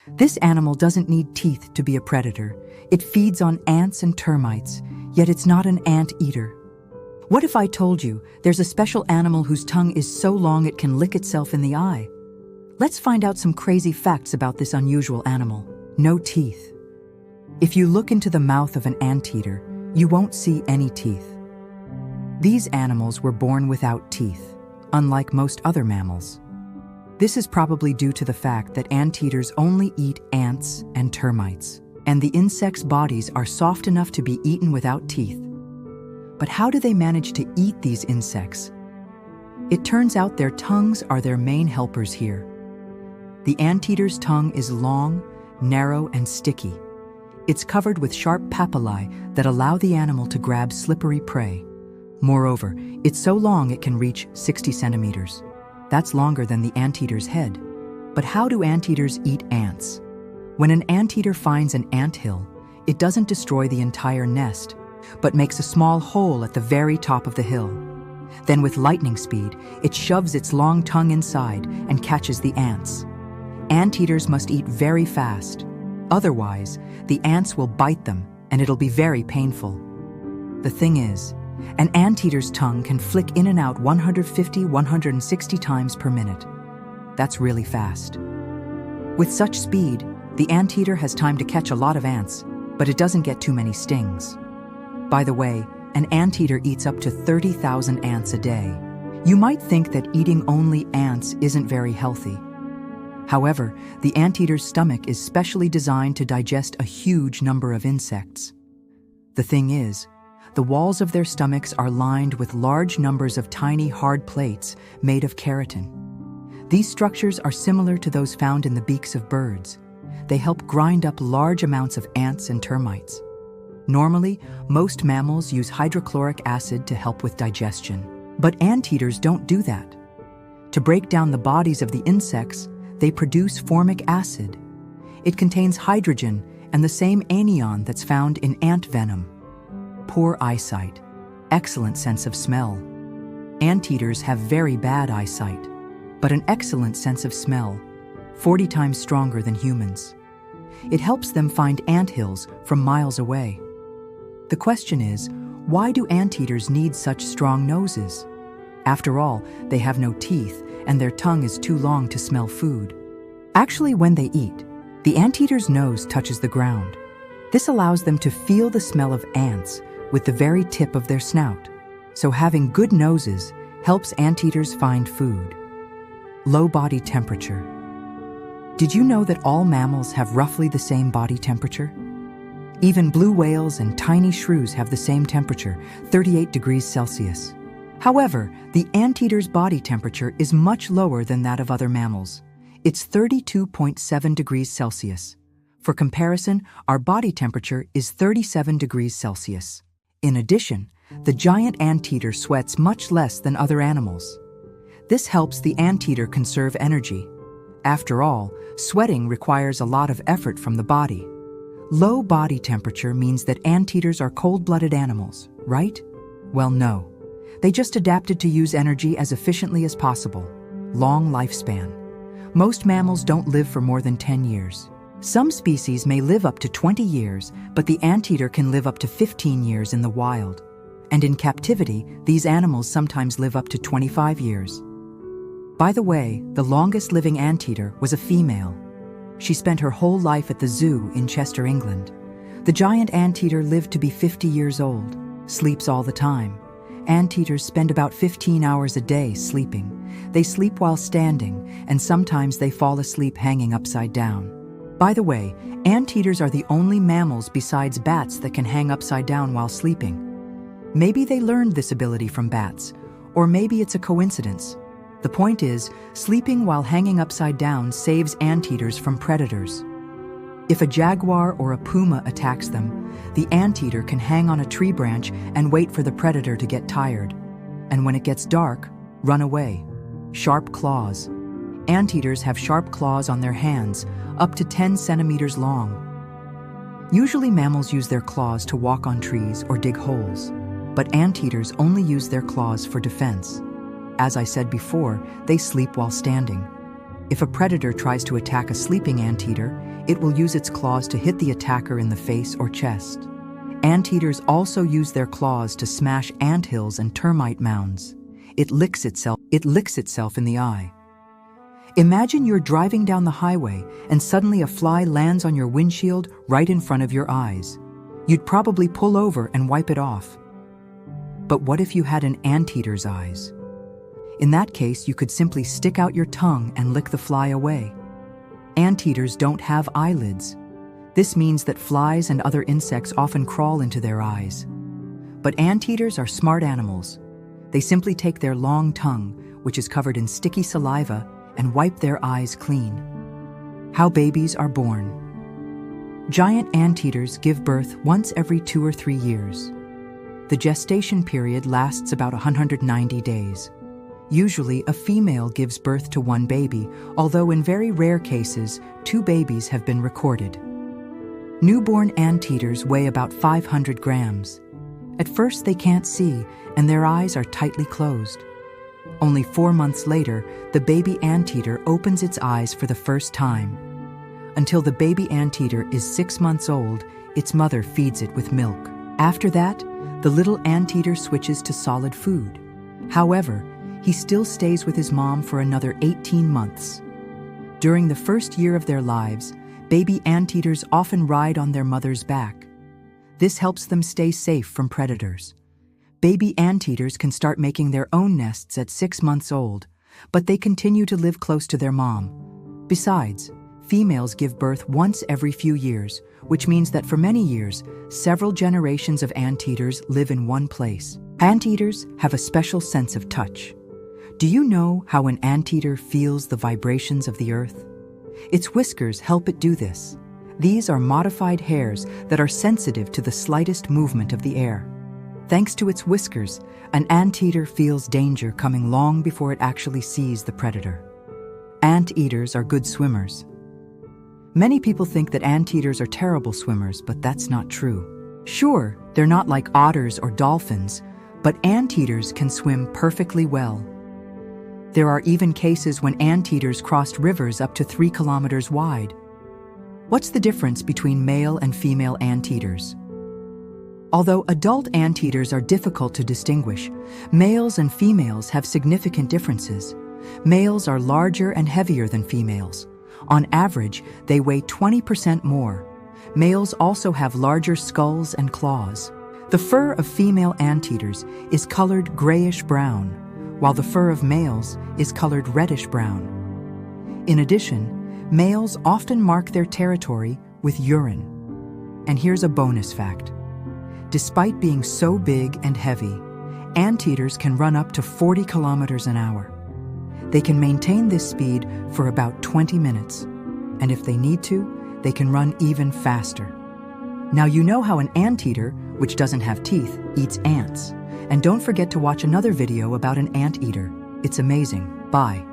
This animal doesn't need teeth to be a predator. It feeds on ants and termites, yet it's not an anteater. What if I told you there's a special animal whose tongue is so long it can lick itself in the eye? Let's find out some crazy facts about this unusual animal. No teeth. If you look into the mouth of an anteater, you won't see any teeth. These animals were born without teeth, unlike most other mammals. This is probably due to the fact that anteaters only eat ants and termites, and the insects' bodies are soft enough to be eaten without teeth. But how do they manage to eat these insects? It turns out their tongues are their main helpers here. The anteater's tongue is long, narrow, and sticky. It's covered with sharp papillae that allow the animal to grab slippery prey. Moreover, it's so long it can reach 60 centimeters. That's longer than the anteater's head. But how do anteaters eat ants? When an anteater finds an anthill, it doesn't destroy the entire nest, but makes a small hole at the very top of the hill. Then with lightning speed, it shoves its long tongue inside and catches the ants. Anteaters must eat very fast. Otherwise, the ants will bite them and it'll be very painful. The thing is, an anteater's tongue can flick in and out 150–160 times per minute. That's really fast. With such speed, the anteater has time to catch a lot of ants, but it doesn't get too many stings. By the way, an anteater eats up to 30,000 ants a day. You might think that eating only ants isn't very healthy. However, the anteater's stomach is specially designed to digest a huge number of insects. The thing is, the walls of their stomachs are lined with large numbers of tiny hard plates made of keratin. These structures are similar to those found in the beaks of birds. They help grind up large amounts of ants and termites. Normally, most mammals use hydrochloric acid to help with digestion, but anteaters don't do that. To break down the bodies of the insects, they produce formic acid. It contains hydrogen and the same anion that's found in ant venom. Poor eyesight, excellent sense of smell. Anteaters have very bad eyesight, but an excellent sense of smell, 40 times stronger than humans. It helps them find anthills from miles away. The question is, why do anteaters need such strong noses? After all, they have no teeth and their tongue is too long to smell food. Actually, when they eat, the anteater's nose touches the ground. This allows them to feel the smell of ants with the very tip of their snout. So having good noses helps anteaters find food. Low body temperature. Did you know that all mammals have roughly the same body temperature? Even blue whales and tiny shrews have the same temperature, 38 degrees Celsius. However, the anteater's body temperature is much lower than that of other mammals. It's 32.7 degrees Celsius. For comparison, our body temperature is 37 degrees Celsius. In addition, the giant anteater sweats much less than other animals. This helps the anteater conserve energy. After all, sweating requires a lot of effort from the body. Low body temperature means that anteaters are cold-blooded animals, right? Well, no. They just adapted to use energy as efficiently as possible. Long lifespan. Most mammals don't live for more than 10 years. Some species may live up to 20 years, but the anteater can live up to 15 years in the wild. And in captivity, these animals sometimes live up to 25 years. By the way, the longest living anteater was a female. She spent her whole life at the zoo in Chester, England. The giant anteater lived to be 50 years old, sleeps all the time. Anteaters spend about 15 hours a day sleeping. They sleep while standing, and sometimes they fall asleep hanging upside down. By the way, anteaters are the only mammals besides bats that can hang upside down while sleeping. Maybe they learned this ability from bats, or maybe it's a coincidence. The point is, sleeping while hanging upside down saves anteaters from predators. If a jaguar or a puma attacks them, the anteater can hang on a tree branch and wait for the predator to get tired. And when it gets dark, run away. Sharp claws. Anteaters have sharp claws on their hands, up to 10 centimeters long. Usually mammals use their claws to walk on trees or dig holes, but anteaters only use their claws for defense. As I said before, they sleep while standing. If a predator tries to attack a sleeping anteater, It will use its claws to hit the attacker in the face or chest. Anteaters also use their claws to smash anthills and termite mounds. It licks itself in the eye. Imagine you're driving down the highway and suddenly a fly lands on your windshield right in front of your eyes. You'd probably pull over and wipe it off. But what if you had an anteater's eyes? In that case, you could simply stick out your tongue and lick the fly away. Anteaters don't have eyelids. This means that flies and other insects often crawl into their eyes. But anteaters are smart animals. They simply take their long tongue, which is covered in sticky saliva, and wipe their eyes clean. How babies are born. Giant anteaters give birth once every 2 or 3 years. The gestation period lasts about 190 days. Usually, a female gives birth to 1 baby, although in very rare cases, 2 babies have been recorded. Newborn anteaters weigh about 500 grams. At first, they can't see, and their eyes are tightly closed. Only 4 months later, the baby anteater opens its eyes for the first time. Until the baby anteater is 6 months old, its mother feeds it with milk. After that, the little anteater switches to solid food. However, he still stays with his mom for another 18 months. During the first year of their lives, baby anteaters often ride on their mother's back. This helps them stay safe from predators. Baby anteaters can start making their own nests at 6 months old, but they continue to live close to their mom. Besides, females give birth once every few years, which means that for many years, several generations of anteaters live in one place. Anteaters have a special sense of touch. Do you know how an anteater feels the vibrations of the earth? Its whiskers help it do this. These are modified hairs that are sensitive to the slightest movement of the air. Thanks to its whiskers, an anteater feels danger coming long before it actually sees the predator. Anteaters are good swimmers. Many people think that anteaters are terrible swimmers, but that's not true. Sure, they're not like otters or dolphins, but anteaters can swim perfectly well. There are even cases when anteaters crossed rivers up to 3 kilometers wide. What's the difference between male and female anteaters? Although adult anteaters are difficult to distinguish, males and females have significant differences. Males are larger and heavier than females. On average, they weigh 20% more. Males also have larger skulls and claws. The fur of female anteaters is colored grayish-brown, while the fur of males is colored reddish-brown. In addition, males often mark their territory with urine. And here's a bonus fact. Despite being so big and heavy, anteaters can run up to 40 kilometers an hour. They can maintain this speed for about 20 minutes, and if they need to, they can run even faster. Now you know how an anteater, which doesn't have teeth, eats ants. And don't forget to watch another video about an anteater. It's amazing. Bye.